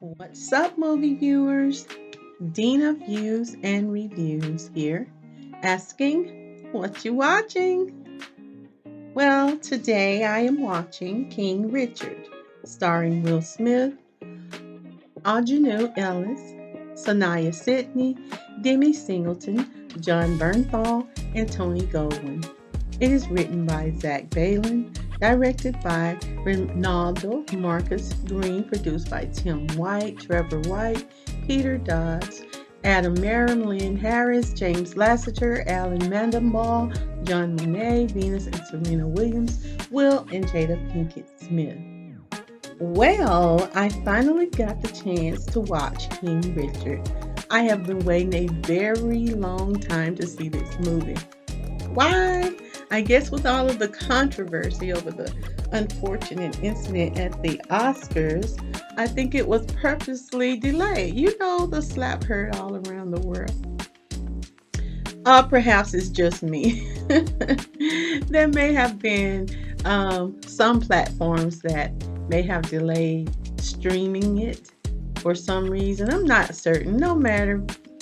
What's up, movie viewers? Dena Views and Reviews here, asking what you watching? Well, today I am watching King Richard, starring Will Smith, Audrey Ellis, Sanaya Sidney, Demi Singleton, John Bernthal, and Tony Goldwyn. It is written by Zach Balin, directed by Ronaldo Marcus Green, produced by Tim White, Trevor White, Peter Dodds, Adam Marilyn Harris, James Lassiter, Alan Mandelbaum, John Monet, Venus and Serena Williams, Will and Jada Pinkett Smith. Well, I finally got the chance to watch King Richard. I have been waiting a very long time to see this movie. Why? I guess with all of the controversy over the unfortunate incident at the Oscars, I think it was purposely delayed. You know, the slap heard all around the world. Perhaps it's just me. There may have been some platforms that may have delayed streaming it for some reason. I'm not certain. No matter,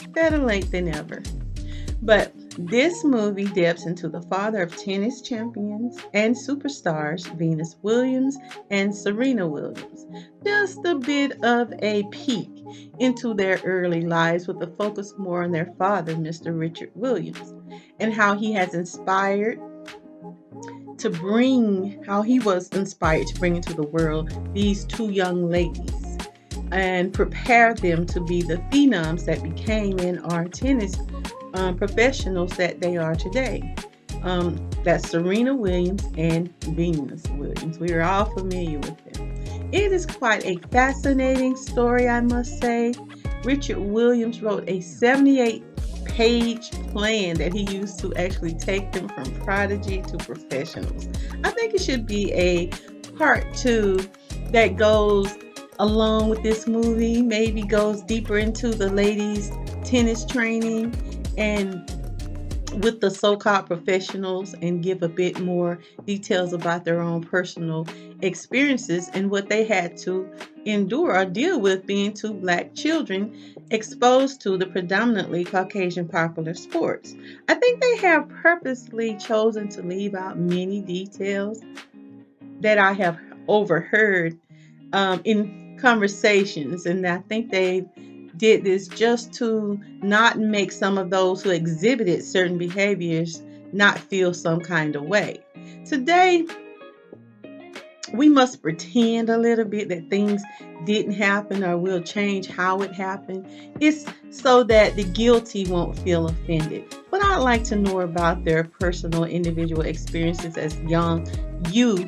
better late than never. But this movie dips into the father of tennis champions and superstars Venus Williams and Serena Williams. Just a bit of a peek into their early lives with a focus more on their father, Mr. Richard Williams, and how he was inspired to bring into the world these two young ladies and prepare them to be the phenoms that became and are tennis professionals that they are today. That's Serena Williams and Venus Williams. We are all familiar with them. It is quite a fascinating story, I must say. Richard Williams wrote a 78-page plan that he used to actually take them from prodigy to professionals. I think it should be a part two that goes along with this movie, maybe goes deeper into the ladies' tennis training and with the so-called professionals, and give a bit more details about their own personal experiences and what they had to endure or deal with being two black children exposed to the predominantly Caucasian popular sports. I think they have purposely chosen to leave out many details that I have overheard in conversations, and I think they did this just to not make some of those who exhibited certain behaviors not feel some kind of way. Today, we must pretend a little bit that things didn't happen or will change how it happened. It's so that the guilty won't feel offended. But I'd like to know about their personal individual experiences as young youth,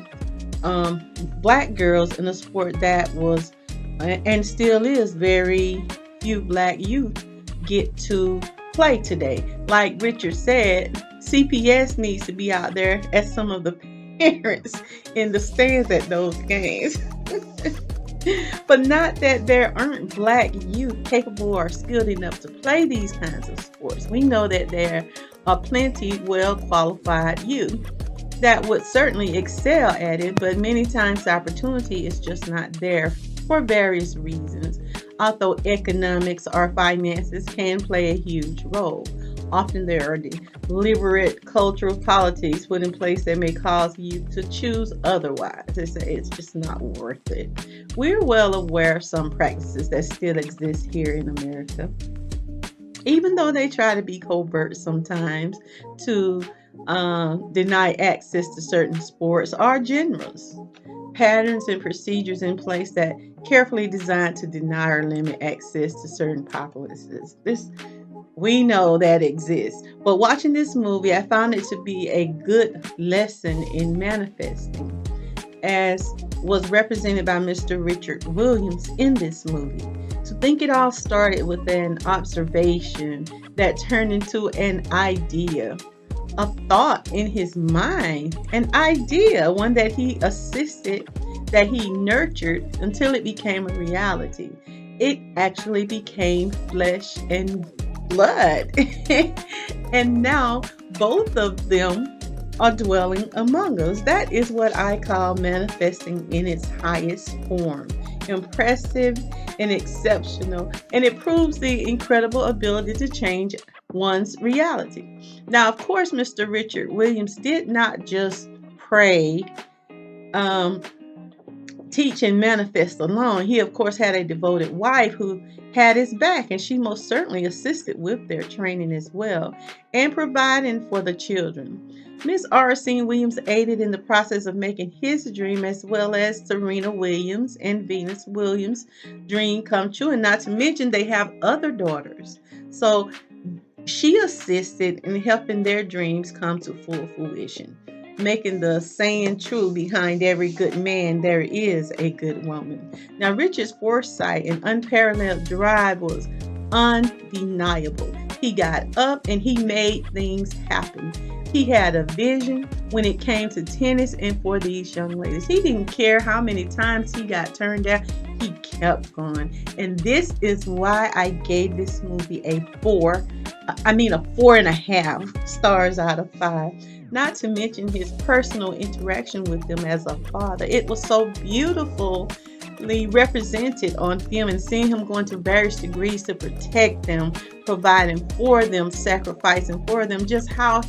black girls in a sport that was and still is very few black youth get to play today. Like Richard said, CPS needs to be out there as some of the parents in the stands at those games. But not that there aren't black youth capable or skilled enough to play these kinds of sports. We know that there are plenty well qualified youth that would certainly excel at it, but many times the opportunity is just not there for various reasons. Although economics or finances can play a huge role, often there are deliberate cultural politics put in place that may cause you to choose otherwise. They say it's just not worth it. We're well aware of some practices that still exist here in America, even though they try to be covert sometimes to deny access to certain sports or genres. Patterns and procedures in place that carefully designed to deny or limit access to certain populaces. We know that exists. But watching this movie, I found it to be a good lesson in manifesting, as was represented by Mr. Richard Williams in this movie. So I think it all started with an observation that turned into an idea, a thought in his mind, an idea, one that he assisted, that he nurtured until it became a reality. It actually became flesh and blood. And now both of them are dwelling among us. That is what I call manifesting in its highest form. impressive, and exceptional, and it proves the incredible ability to change one's reality. Now, of course, Mr. Richard Williams did not just pray, um, teach, and manifest alone. He, of course, had a devoted wife who had his back, and she most certainly assisted with their training as well and providing for the children. Miss Aracene Williams aided in the process of making his dream, as well as Serena Williams and Venus Williams' dream come true. And not to mention, they have other daughters. So she assisted in helping their dreams come to full fruition, making the saying true, behind every good man there is a good woman. Now, Richard's foresight and unparalleled drive was undeniable. He got up and he made things happen. He had a vision when it came to tennis and for these young ladies. He didn't care how many times he got turned down. He kept going. And this is why I gave this movie a 4.5 stars out of 5. Not to mention his personal interaction with them as a father. It was so beautifully represented on film, and seeing him going to various degrees to protect them, providing for them, sacrificing for them, just how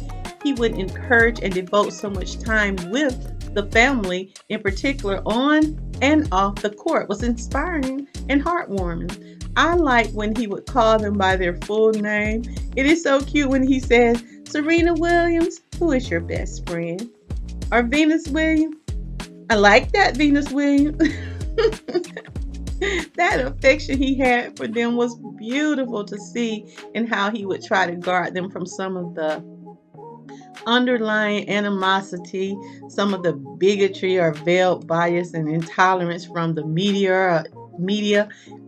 he would encourage and devote so much time with the family, in particular on and off the court, was inspiring and heartwarming. I like when he would call them by their full name. It is so cute when he says, Serena Williams, who is your best friend? Or Venus Williams? I like that, Venus Williams. That affection he had for them was beautiful to see, and how he would try to guard them from some of the underlying animosity, some of the bigotry or veiled bias and intolerance from the media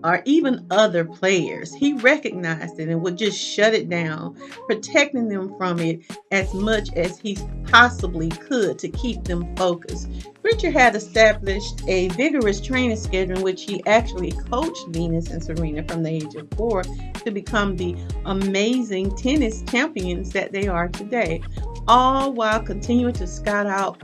or even other players. He recognized it and would just shut it down, protecting them from it as much as he possibly could to keep them focused. Richard had established a vigorous training schedule in which he actually coached Venus and Serena from the age of 4 to become the amazing tennis champions that they are today, all while continuing to scout out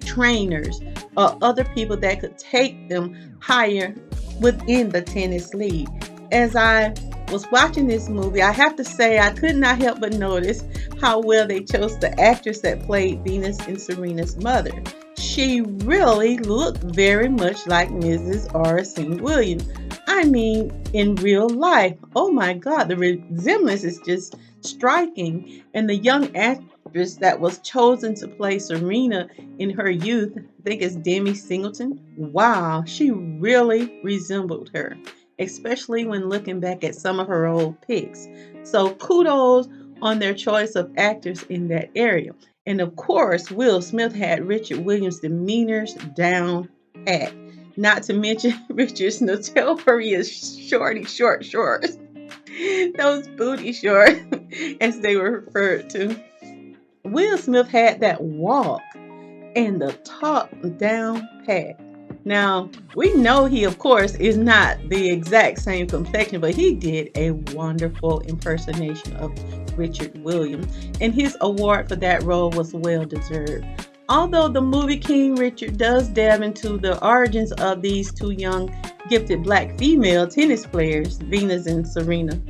trainers or other people that could take them higher within the tennis league. As I was watching this movie, I have to say I could not help but notice how well they chose the actress that played Venus and Serena's mother. She really looked very much like Mrs. Aracene Williams. I mean, in real life. Oh my God, the resemblance is just striking. And the young actress that was chosen to play Serena in her youth, I think it's Demi Singleton. Wow, she really resembled her, especially when looking back at some of her old pics. So kudos on their choice of actors in that area. And of course, Will Smith had Richard Williams' demeanors down pat. Not to mention Richard's notorious short shorts. Those booty shorts, as they were referred to. Will Smith had that walk and the talk down pat. Now, we know he, of course, is not the exact same complexion, but he did a wonderful impersonation of Richard Williams, and his award for that role was well deserved. Although the movie King Richard does delve into the origins of these two young, gifted black female tennis players, Venus and Serena,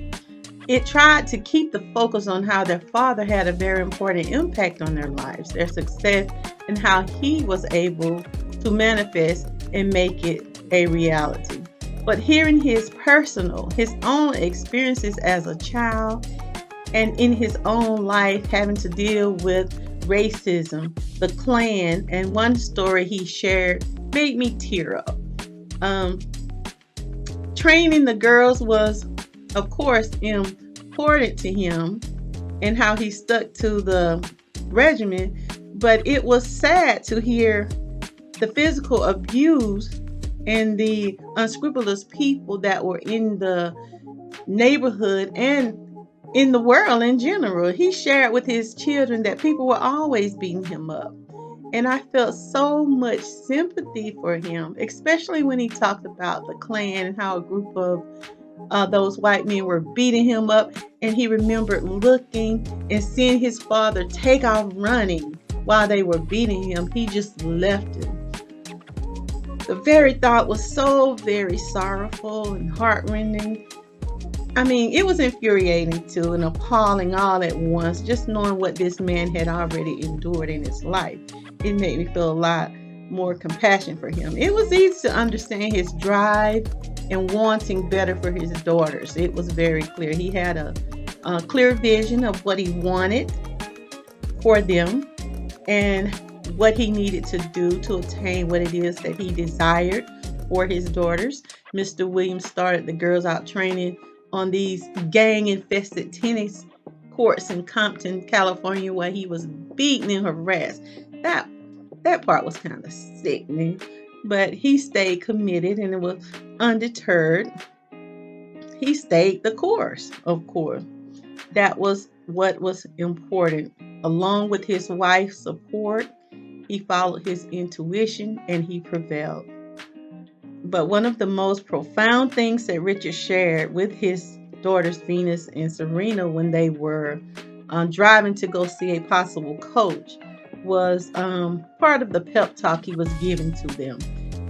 it tried to keep the focus on how their father had a very important impact on their lives, their success, and how he was able to manifest and make it a reality. But hearing his own experiences as a child and in his own life having to deal with racism, the Klan, and one story he shared made me tear up. Training the girls was, of course, important to him and how he stuck to the regimen, but it was sad to hear the physical abuse and the unscrupulous people that were in the neighborhood and in the world in general. He shared with his children that people were always beating him up. And I felt so much sympathy for him, especially when he talked about the Klan and how a group of those white men were beating him up. And he remembered looking and seeing his father take off running while they were beating him. He just left him. The very thought was so very sorrowful and heartrending. I mean, it was infuriating too and appalling all at once, just knowing what this man had already endured in his life. It made me feel a lot more compassion for him. It was easy to understand his drive and wanting better for his daughters. It was very clear. He had a clear vision of what he wanted for them and what he needed to do to attain what it is that he desired for his daughters. Mr. Williams started the girls out training on these gang infested tennis courts in Compton, California, where he was beaten and harassed. That that part was kind of sickening, but he stayed committed and it was undeterred. He stayed the course, of course. That was what was important. Along with his wife's support, he followed his intuition and he prevailed. But one of the most profound things that Richard shared with his daughters, Venus and Serena, when they were driving to go see a possible coach, was part of the pep talk he was giving to them.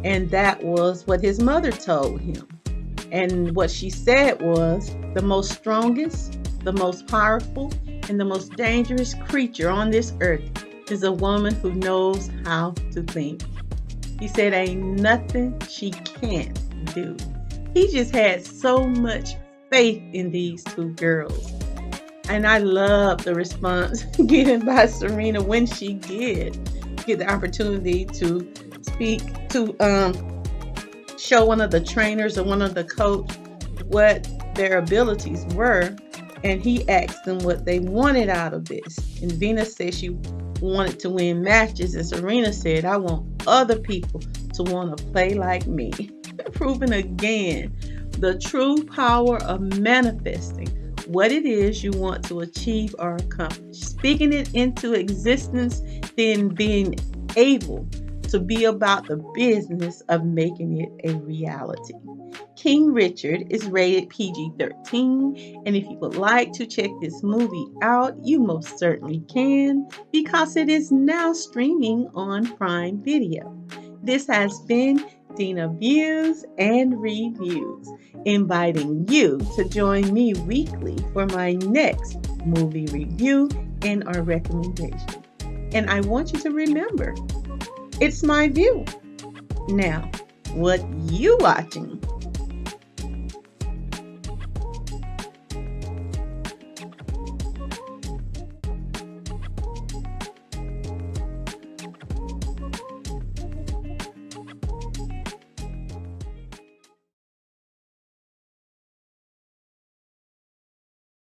And that was what his mother told him. And what she said was the most strongest, the most powerful, and the most dangerous creature on this earth is a woman who knows how to think. He said, ain't nothing she can't do. He just had so much faith in these two girls. And I love the response given by Serena when she did get the opportunity to speak to show one of the trainers or one of the coach what their abilities were. And he asked them what they wanted out of this. And Venus said she wanted to win matches. And Serena said, I want other people to want to play like me. Proving again the true power of manifesting what it is you want to achieve or accomplish. Speaking it into existence, then being able to be about the business of making it a reality. King Richard is rated PG-13, and if you would like to check this movie out, you most certainly can because it is now streaming on Prime Video. This has been Dena Views and Reviews, inviting you to join me weekly for my next movie review and our recommendation. And I want you to remember, it's my view. Now, what you watching?